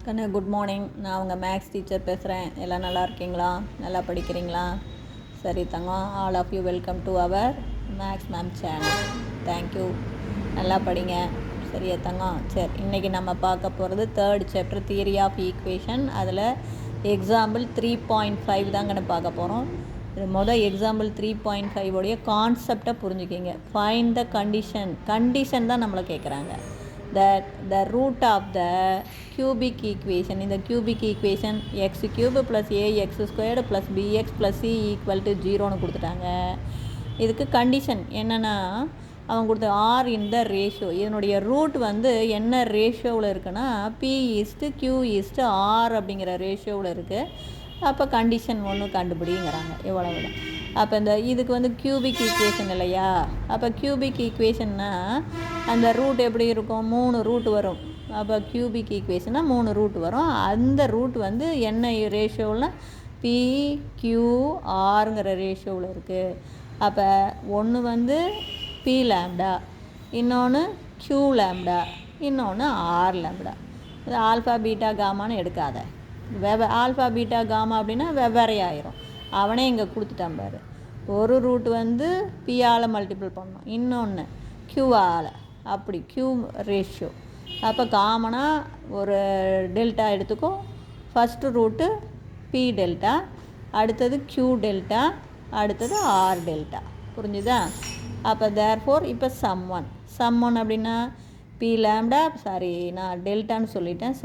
கண்ணு good morning. நான் உங்கள் மேக்ஸ் டீச்சர் பேசுகிறேன். எல்லாம் நல்லா இருக்கீங்களா? நல்லா படிக்கிறீங்களா? சரி தங்கம், all of you welcome to our maths mam channel. Thank you. நல்லா படிங்க. சரியா தங்கம்? சரி, இன்றைக்கி நம்ம பார்க்க போகிறது third chapter theory of equation. அதில் எக்ஸாம்பிள் 3.5 தாங்கன்னு பார்க்க போகிறோம். இது எக்ஸாம்பிள் 3.5 உடைய கான்செப்டை புரிஞ்சுக்கிங்க. ஃபைண்ட் த கண்டிஷன் தான் நம்மளை கேட்குறாங்க. that the root of the cubic equation, in the cubic equation x cube plus ax squared plus bx plus c equal to 0ன்னு கொடுத்துட்டாங்க. இதுக்கு கண்டிஷன் என்னென்னா, அவங்க கொடுத்த r in the ratio, இதனுடைய ரூட் என்ன ரேஷியோவில் இருக்குன்னா p/q/r அப்படிங்கிற ரேஷியோவில் இருக்குது. அப்போ கண்டிஷன் ஒன்று கண்டுபிடிங்கிறாங்க. இவ்வளவுதான். அப்போ இதுக்கு கியூபிக் ஈக்குவேஷன் இல்லையா? அப்போ கியூபிக் ஈக்குவேஷன்னா அந்த ரூட் எப்படி இருக்கும்? 3 ரூட் வரும். அப்போ கியூபிக் ஈக்குவேஷன்னா 3 ரூட் வரும். அந்த ரூட் என்ன ரேஷியோவில்? p/q/rங்கிற ரேஷியோவில் இருக்குது. அப்போ ஒன்று p லாம்டா, இன்னொன்று q லாம்டா, இன்னொன்று r லாம்டா. இது ஆல்ஃபா பீட்டா காமான்னு எடுக்காத. ஆல்ஃபா பீட்டா காமா அப்படின்னா வெவ்வேறு ஆயிரும். அவனே இங்கே கொடுத்துட்டான் பாரு. ஒரு ரூட் பியால் மல்டிபிள் பண்ணணும், இன்னொன்று க்யூவால். அப்படி க்யூ ரேஷியோ. அப்போ காமனாக ஒரு டெல்டா எடுத்துக்கோ. ஃபஸ்ட்டு ரூட்டு பி டெல்டா, அடுத்தது க்யூ டெல்டா, அடுத்தது ஆர் டெல்டா. புரிஞ்சுதா? அப்போ தேர்ஃபோர் இப்போ சம் ஒன் அப்படின்னா பி லேம்டா, நான் டெல்டான்னு சொல்லிட்டேன்,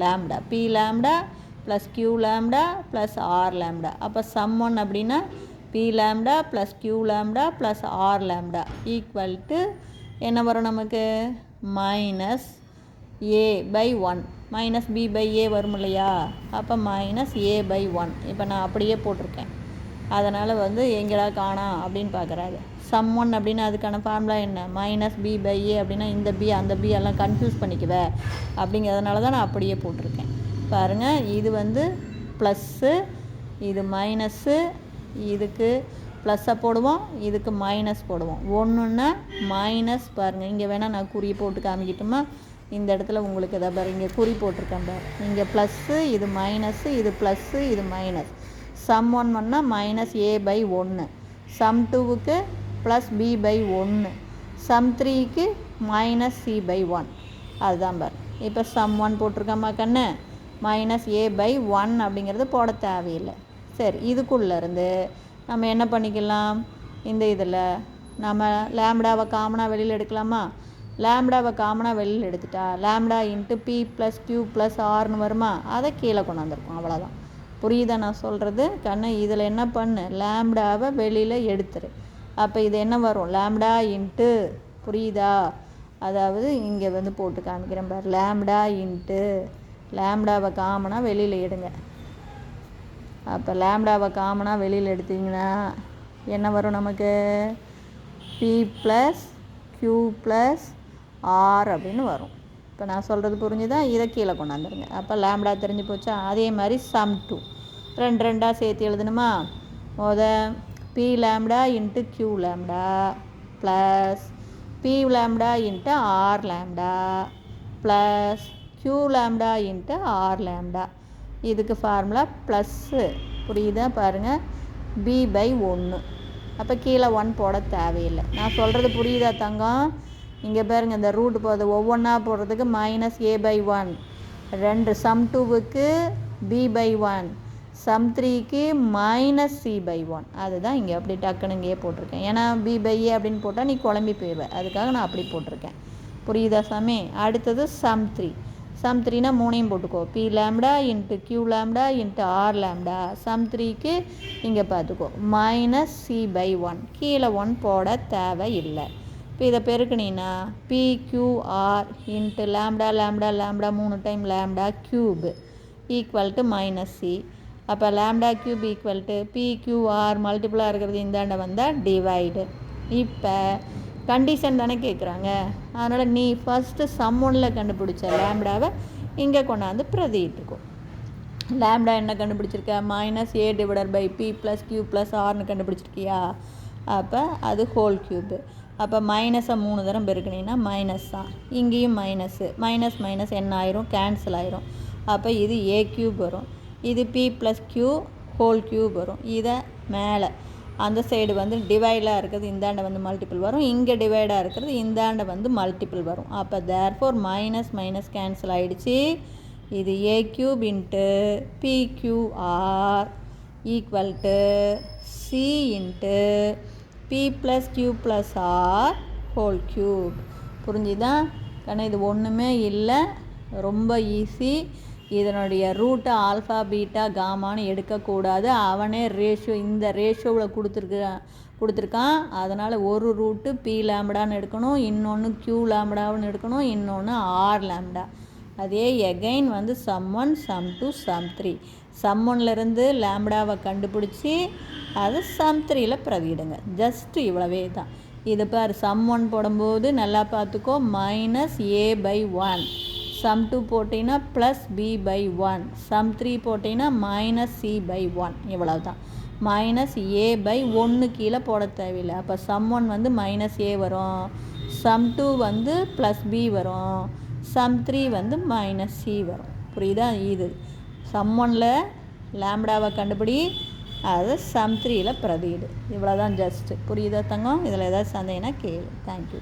lambda, P lambda plus Q lambda plus R lambda. அப்போ சம் ஒன் அப்படின்னா P lambda plus Q lambda plus R lambda equal to என்ன வரும் நமக்கு? மைனஸ் a/1 மைனஸ் b/a வரும் இல்லையா? அப்போ மைனஸ் a/1. இப்போ நான் அப்படியே போட்டிருக்கேன். அதனால் எங்கடா காணோம் அப்படின்னு பார்க்குறாரு. சம் ஒன் அப்படின்னா அதுக்கான ஃபார்முலா என்ன? மைனஸ் b/a அப்படின்னா இந்த பி அந்த பி எல்லாம் கன்ஃபியூஸ் பண்ணிக்குவே அப்படிங்கிறதுனால தான் நான் அப்படியே போட்டிருக்கேன். பாருங்கள், இது ப்ளஸ்ஸு, இது மைனஸ்ஸு, இதுக்கு ப்ளஸ்ஸை போடுவோம், இதுக்கு மைனஸ் போடுவோம். ஒன்றுன்னா மைனஸ். பாருங்கள், இங்கே வேணால் நான் குறி போட்டு காமிக்கிட்டுமா? இந்த இடத்துல உங்களுக்கு எதாவது பாரு, இங்கே குறி போட்டிருக்கேன் பாரு. இங்கே ப்ளஸ்ஸு, இது மைனஸ்ஸு, இது ப்ளஸ்ஸு, இது மைனஸ். சம் ஒன்னா மைனஸ் a/1, சம் டூவுக்கு ப்ளஸ் b/1, சம் த்ரீக்கு மைனஸ் c/1. அதுதான் பாரு. இப்போ சம் ஒன் போட்டிருக்கோமா கண்ணு? மைனஸ் a/1 அப்படிங்கிறது போட தேவையில்லை. சரி, இதுக்குள்ளேருந்து நம்ம என்ன பண்ணிக்கலாம்? இந்த இதில் நம்ம லேம்டாவை காமனாக வெளியில் எடுக்கலாமா? லேம்டாவை காமனாக வெளியில் எடுத்துட்டா lambda into p plus q plus ஆர்னு வருமா? அதை கீழே கொண்டு வந்திருக்கோம். அவ்வளோதான். புரியுதா நான் சொல்கிறது கண்ணு? இதில் என்ன பண்ணு? லேம்டாவை வெளியில் எடுத்துரு. அப்போ இது என்ன வரும்? லேம்டா இன்ட்டு, புரியுதா? அதாவது இங்கே போட்டு காமிக்கிறேன் பாரு. லேம்டா இன்ட்டு லேம்டாவை காமனாக வெளியில் எடுங்க. அப்போ லேம்டாவை காமனாக வெளியில் எடுத்திங்கன்னா என்ன வரும் நமக்கு? p plus q plus R அப்படின்னு வரும். இப்போ நான் சொல்கிறது புரிஞ்சுதா? இதை கீழே கொண்டாந்துருங்க. அப்போ லேம்டா தெரிஞ்சு போச்சா? அதே மாதிரி சம் டூ ரெண்டாக சேர்த்து எழுதணுமா? p lambda into q lambda plus p lambda into R lambda plus q lambda into R lambda. இதுக்கு ஃபார்முலா ப்ளஸ்ஸு, புரியுதா? பாருங்கள், b/1. அப்போ கீழே 1 போட தேவையில்லை. நான் சொல்கிறது புரியுதா தங்கம்? இங்கே பாருங்கள், இந்த ரூட் போகுது. ஒவ்வொன்றா போடுறதுக்கு மைனஸ் a/1, 2 சம் டூவுக்கு b/1, சம் த்ரீக்கு மைனஸ் c/1. அதுதான் இங்கே அப்படி டக்குன்னு இங்கேயே போட்டிருக்கேன். ஏன்னா b/a அப்படின்னு போட்டால் நீ குழம்பி போயிடுவேன். அதுக்காக நான் அப்படி போட்டிருக்கேன். புரியுதா சாமி? அடுத்தது சம் த்ரீனா 3ஐயும் போட்டுக்கோ. p lambda into q lambda into R lambda. Sum த்ரீக்கு இங்கே பார்த்துக்கோ மைனஸ் c/1. கீழே 1 போட தேவையில்லை. இப்போ இதை பெருக்குனீங்கன்னா p/q/r into lambda lambda lambda 3 time lambda cube equal to minus c. அப்போ lambda cube equal to p/q/r மல்டிபிளாக இருக்கிறது இந்தாண்ட வந்தால் டிவைடு. இப்போ கண்டிஷன் தானே கேட்குறாங்க. அதனால் நீ ஃபஸ்ட்டு சம் ஒன்னில் கண்டுபிடிச்ச லேம்டாவை இங்கே கொண்டாந்து பிரதிட்டுக்கோ. லேம்டா என்ன கண்டுபிடிச்சிருக்க? Minus a/p plus q plus ஆர்னு கண்டுபிடிச்சிருக்கியா? அப்போ அது ஹோல் க்யூப்பு. அப்போ மைனஸை 3 தரம் பெருக்கினீங்கன்னா மைனஸ் தான். இங்கேயும் மைனஸ் மைனஸ் என்ன ஆயிரும், கேன்சல் ஆயிரும். அப்போ இது ஏ க்யூப் வரும். இது P plus Q whole cube வரும். இதை மேலே அந்த சைடு வந்து டிவைடாக இருக்கிறது இந்தாண்ட வந்து மல்டிபிள் வரும், இங்கே டிவைடாக இருக்கிறது இந்தாண்ட வந்து மல்டிபிள் வரும். அப்போ தேர்ஃபோர் மைனஸ் மைனஸ் கேன்சல் ஆகிடுச்சு. இது a cube into p q r equal to c into p plus q plus r whole cube. புரிஞ்சுதான் கண்ணா? இது ஒன்றுமே இல்லை, ரொம்ப ஈஸி. இதனுடைய ரூட்டை ஆல்ஃபா பீட்டா காமான்னு எடுக்கக்கூடாது. அவனே ரேஷியோ இந்த ரேஷியோவில் கொடுத்துருக்கான். அதனால் ஒரு ரூட்டு பி லேம்டான்னு எடுக்கணும், இன்னொன்று க்யூ லேம்டான்னு எடுக்கணும், இன்னொன்று ஆர் லேம்டா. அதே எகைன் வந்து சம் 1 சம் 2 சம் 3. சம் 1லேருந்து லேம்டாவை கண்டுபிடிச்சி அதை சம் 3ல் பிரதியிடுங்க. ஜஸ்ட்டு இவ்வளவே தான். இது பார், சம் 1 போடும்போது நல்லா பார்த்துக்கோ, மைனஸ் ஏ பை 1. சம் 2 போட்டிங்கன்னா ப்ளஸ் பி பை 1. சம் 3 போட்டிங்கன்னா மைனஸ் சி பை 1. இவ்வளவு தான். மைனஸ் ஏ பை 1 கீழே போட தேவையில்லை. அப்போ சம் 1 வந்து மைனஸ் ஏ வரும், சம் 2 வந்து ப்ளஸ் பி வரும், சம் 3 வந்து மைனஸ் சி வரும். புரியுதா? இது சம் 1ல் லேம்டாவை கண்டுபிடி, அதை சம் 3ல் பிரதியிடு. இவ்வளோ தான் ஜஸ்ட்டு. புரியுதா தங்கம்? இதில் ஏதாவது சந்தேகம்னா கேளு. தேங்க்யூ.